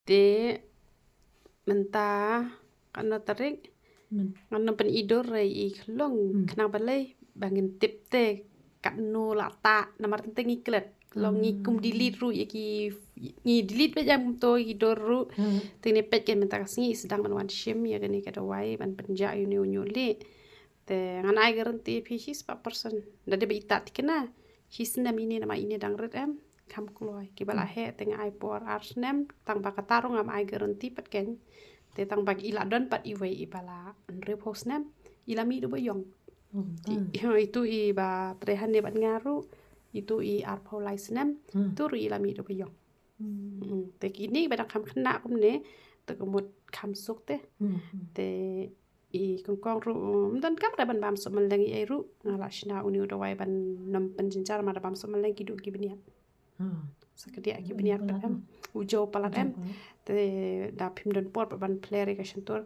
Te mentah kana tarik ngana pen idor i long kenang balai bangin tip te kat no lata namar tentang iklet long ngikum dilit ru yaki ngi dilit be jam to idor ru tini pet ken mentah kasngi sedang man shim ya gani kada wai ban pynjah niuhlieh te ngan ai garanti pishis 4% dade be itat kena hisna mini nama ini dang red kam kloi ki bala he teng ai por arsnem tang bakatarung am ai garanti pat ken te tang bag ila don pat iwei ibala andre posnem ilami do boyong itu i ba trehan ne bat ngaru itu i arpo laisnem tur ilami do boyong te kini badang kam kena kum ne te kemut kam suk te i kongkong ru dan kam da ban bam so meleng i ru ngala shna uni do wai ban nam penjencar ma da bam so meleng kidu gibniat sakedia gibniat pat ujo palat te da pim don pot ban player ka shentur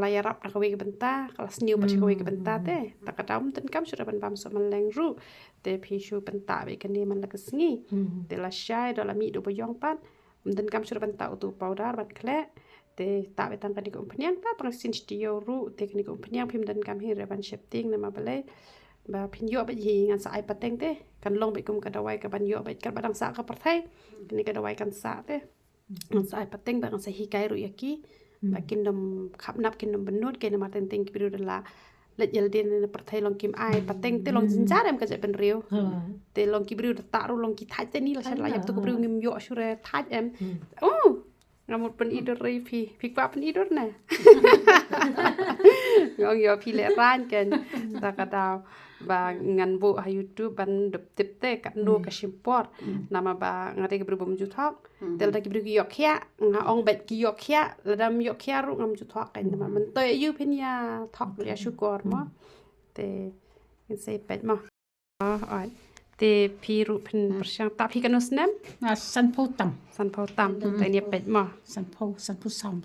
layarap na kawe benta kelas new pat kawe benta te takadam ten kam sudah ban bam so meleng ru te pishu benta be kan man la kesngi te la shai do la mi do boyong pat den kam sudah benta utu powder ban kle te ta be tang kadik Umphniang ta tang sin studio ru te kadik Umphniang pim den kam hi reban shifting na ma balai ba pinyo ba yi ngan sa ai pateng te kan long be kum ka dawai ka ban yo ba ka badang sa ka parthai ni ka dawai kan sa te ngan sa ai pateng ba ngan sa hi kai ru yaki ba kindom khap nap kindom benut ke na ma teng teng biru la let yel den na parthai long kim ai pateng te long jinjar em ka je ben riu te long ki biru ta ru long ki thai te ni la sha la yap tu ko biru ngim yo shure thai em ngamut pen idor ri pi kwa pen idor na ngong yo pi le ran ken ta ka daw ba ngan bu ha YouTube ban dep tip te kat no ka shimpor nama ba ngate ke berbom juthok tel ta ke ber yok khia nga ong bet ki yok khia ladam yok khia ru ngam juthok kan nama men toy yu pin ya thok ya syukur mo te in se pet mo ai te pi ru pen persyang ta pi kanus nem san phô tam te ni pet mo san phô sam